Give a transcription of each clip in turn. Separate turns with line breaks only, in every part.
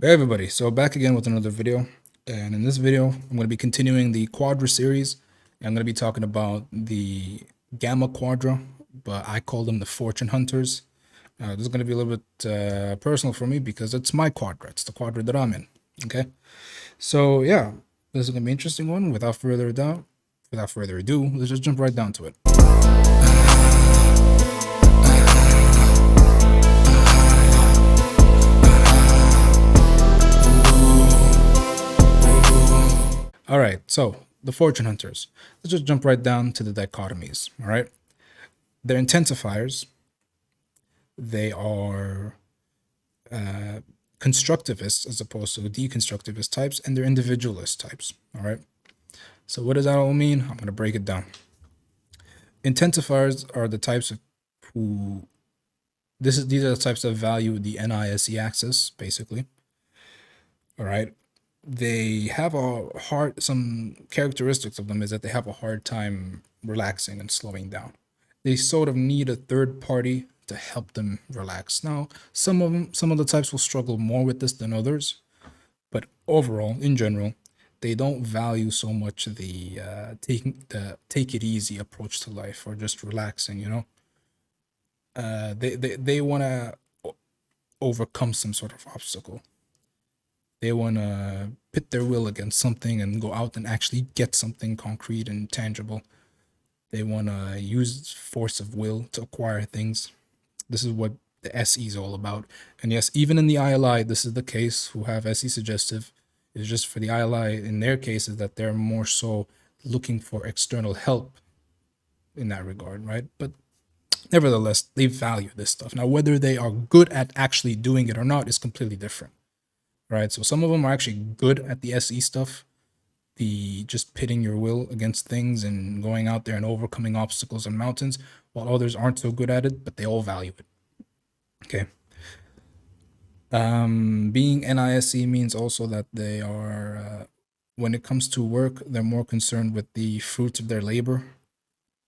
Hey everybody, so back again with another video, and in this video I'm going to be continuing the Quadra series. I'm going to be talking about the Gamma Quadra, but I call them the Fortune Hunters. This is going to be a little bit personal for me because it's my Quadra, it's the Quadra that I'm in. Okay, so yeah, this is going to be an interesting one. Without further ado, let's just jump right down to it. All right, so the Fortune Hunters. Let's just jump right down to the dichotomies. All right, they're intensifiers. They are constructivists as opposed to deconstructivist types, and they're individualist types. All right, so what does that all mean? I'm going to break it down. Intensifiers are the types of who these are the types that value the NISE axis, basically. All right, they have some characteristics of them is that they have a hard time relaxing and slowing down. They sort of need a third party to help them relax. Now, some of the types will struggle more with this than others, but overall, in general, they don't value so much the take it easy approach to life or just relaxing. They want to overcome some sort of obstacle. They want to pit their will against something and go out and actually get something concrete and tangible. They want to use force of will to acquire things. This is what the SE is all about. And yes, even in the ILI, this is the case who have SE suggestive. It's just for the ILI, in their cases, that they're more so looking for external help in that regard, right? But nevertheless, they value this stuff. Now, whether they are good at actually doing it or not is completely different, right? So some of them are actually good at the SE stuff, the just pitting your will against things and going out there and overcoming obstacles and mountains, while others aren't so good at it, but they all value it. Okay. Being NISE means also that they are, when it comes to work, they're more concerned with the fruits of their labor.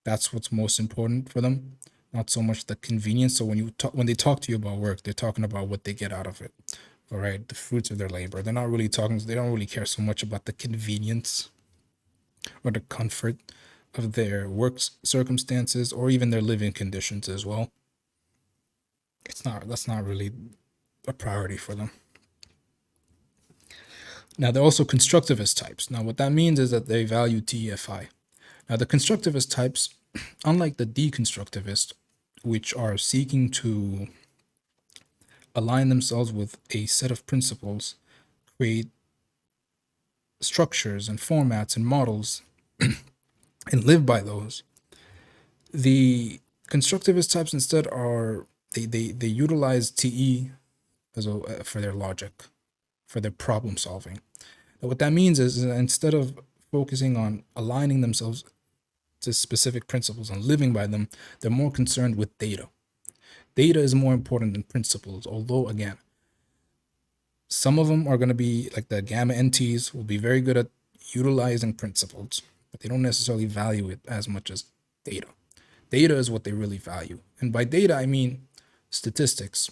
That's what's most important for them, not so much the convenience. So when they talk to you about work, they're talking about what they get out of it. All right, the fruits of their labor. They don't really care so much about the convenience or the comfort of their work circumstances or even their living conditions as well. That's not really a priority for them. Now, they're also constructivist types. Now, what that means is that they value TEFI. Now, the constructivist types, unlike the deconstructivist, which are seeking to align themselves with a set of principles, create structures and formats and models, and live by those, the constructivist types instead are they utilize TE as for their logic, for their problem solving. Now, what that means is that instead of focusing on aligning themselves to specific principles and living by them, they're more concerned with data. Data is more important than principles, although again, some of them are going to be like the gamma NTs will be very good at utilizing principles, but they don't necessarily value it as much as data. Data is what they really value. And by data, I mean statistics,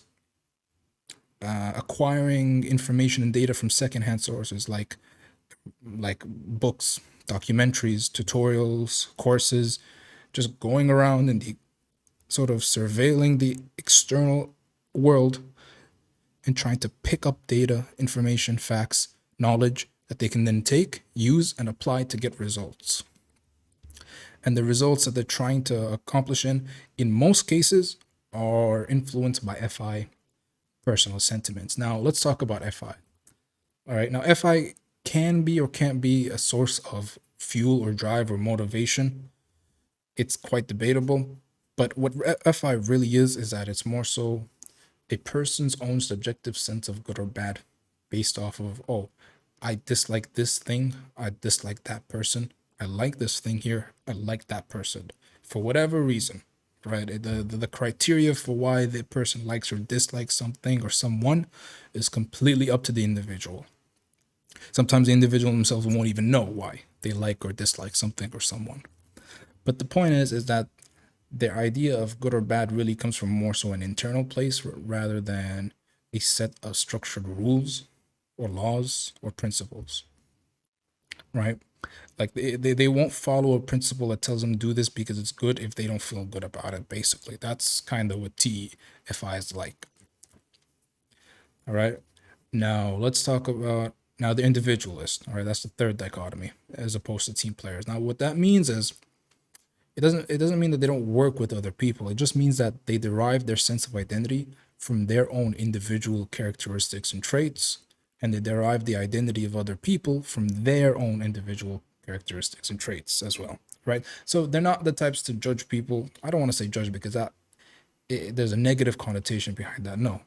acquiring information and data from secondhand sources like books, documentaries, tutorials, courses, just going around and sort of surveilling the external world and trying to pick up data, information, facts, knowledge that they can then take, use, and apply to get results. And the results that they're trying to accomplish in most cases, are influenced by FI personal sentiments. Now, let's talk about FI. All right, now FI can be or can't be a source of fuel or drive or motivation. It's quite debatable, but what FI really is that it's more so a person's own subjective sense of good or bad based off of, oh, I dislike this thing, I dislike that person, I like this thing here, I like that person, for whatever reason, right? The criteria for why the person likes or dislikes something or someone is completely up to the individual. Sometimes the individual themselves won't even know why they like or dislike something or someone. But the point is that their idea of good or bad really comes from more so an internal place rather than a set of structured rules or laws or principles, right? Like they won't follow a principle that tells them do this because it's good if they don't feel good about it, basically. That's kind of what TFI is like. All right. Now let's talk about now the individualist. All right, that's the third dichotomy as opposed to team players. Now what that means is it doesn't mean that they don't work with other people. It just means that they derive their sense of identity from their own individual characteristics and traits, and they derive the identity of other people from their own individual characteristics and traits as well, right? So they're not the types to judge people. I don't want to say judge because there's a negative connotation behind that. No,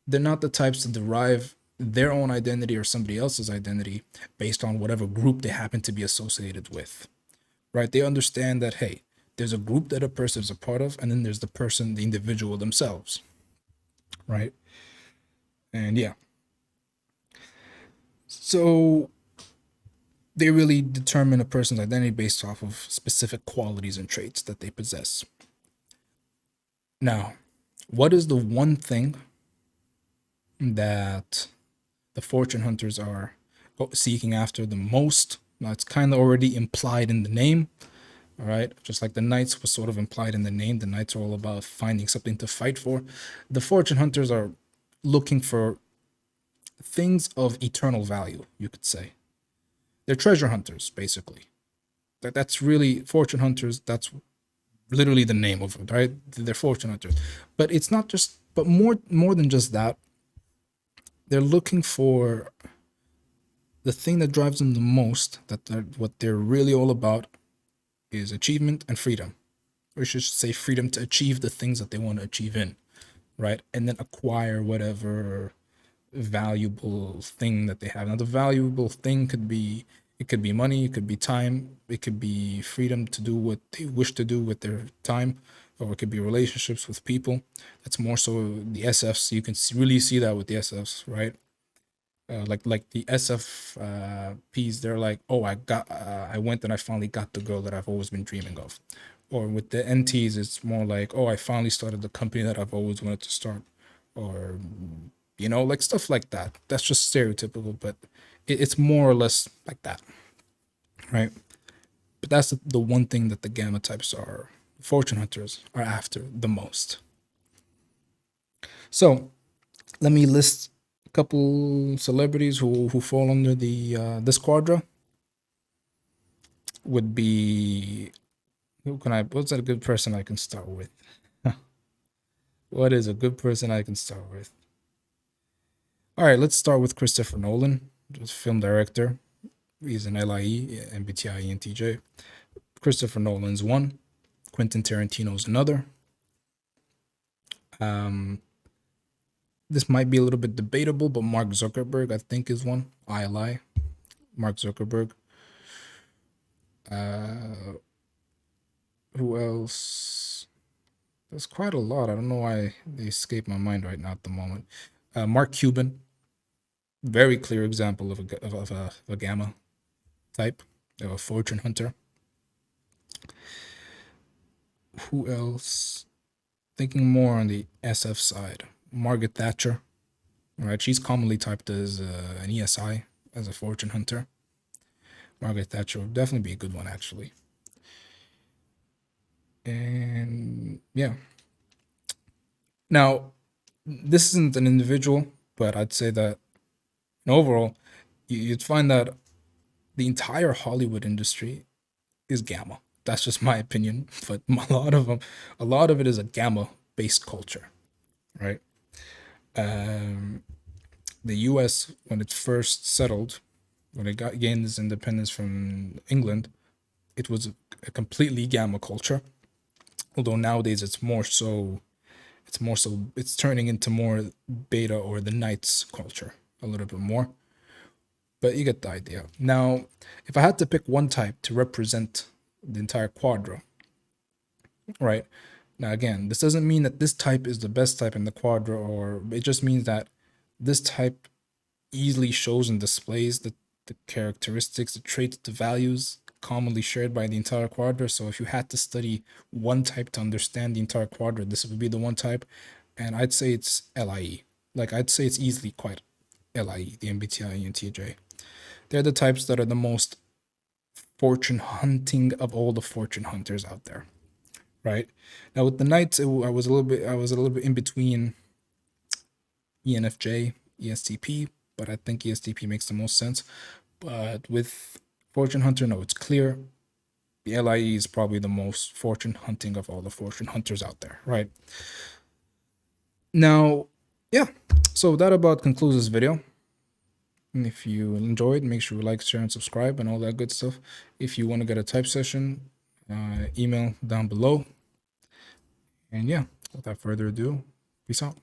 they're not the types to derive their own identity or somebody else's identity based on whatever group they happen to be associated with, right? They understand that, hey, there's a group that a person is a part of, and then there's the person, the individual themselves, right? And yeah, so they really determine a person's identity based off of specific qualities and traits that they possess. Now, what is the one thing that the fortune hunters are seeking after the most? Now, it's kind of already implied in the name. All right, just like the knights was sort of implied in the name. The knights are all about finding something to fight for. The fortune hunters are looking for things of eternal value, you could say. They're treasure hunters, basically. That's really fortune hunters. That's literally the name of it, right? They're fortune hunters. But it's not just, but more than just that. They're looking for the thing that drives them the most, what they're really all about is achievement and freedom. Or should say freedom to achieve the things that they want to achieve in, right? And then acquire whatever valuable thing that they have. Now the valuable thing could be, it could be money, it could be time, it could be freedom to do what they wish to do with their time, or it could be relationships with people. That's more so the SFs. You can really see that with the SFs, right? Like the SFPs, they're like, oh, I went and I finally got the girl that I've always been dreaming of. Or with the NTs, it's more like, oh, I finally started the company that I've always wanted to start. Or, like stuff like that. That's just stereotypical, but it's more or less like that, right? But that's the one thing that the gamma types are, fortune hunters are after the most. So let me list a couple celebrities who fall under the this quadra. Would be, what's a good person I can start with? What is a good person I can start with? All right, let's start with Christopher Nolan, just film director. He's an LIE, MBTI, ENTJ. Christopher Nolan's one. Quentin Tarantino's another. This might be a little bit debatable, but Mark Zuckerberg, I think, is one. ILI, Mark Zuckerberg. Who else? There's quite a lot. I don't know why they escape my mind right now at the moment. Mark Cuban, very clear example of a gamma type, of a fortune hunter. Who else? Thinking more on the SF side, Margaret Thatcher, right? She's commonly typed as an ESI, as a fortune hunter. Margaret Thatcher would definitely be a good one, actually. And yeah. Now, this isn't an individual, but I'd say that overall, you'd find that the entire Hollywood industry is gamma. That's just my opinion, but a lot of it is a gamma-based culture, right? The U.S., when it first settled, when it gained its independence from England, it was a completely gamma culture. Although nowadays it's turning into more beta or the Knights culture a little bit more. But you get the idea. Now, if I had to pick one type to represent the entire quadra, right? Now, again, this doesn't mean that this type is the best type in the quadra, or it just means that this type easily shows and displays the characteristics, the traits, the values commonly shared by the entire quadra. So if you had to study one type to understand the entire quadra, this would be the one type. And I'd say it's LIE. Like, I'd say it's easily quite LIE, the MBTI ENTJ. They're the types that are the most fortune hunting of all the fortune hunters out there, right? Now with the Knights, I was a little bit in between ENFJ, ESTP, but I think ESTP makes the most sense. But with fortune hunter, no, it's clear. The LIE is probably the most fortune hunting of all the fortune hunters out there, right? Now, yeah, so that about concludes this video. And if you enjoyed, make sure you like, share, and subscribe and all that good stuff. If you want to get a type session, email down below. And yeah, without further ado, peace out.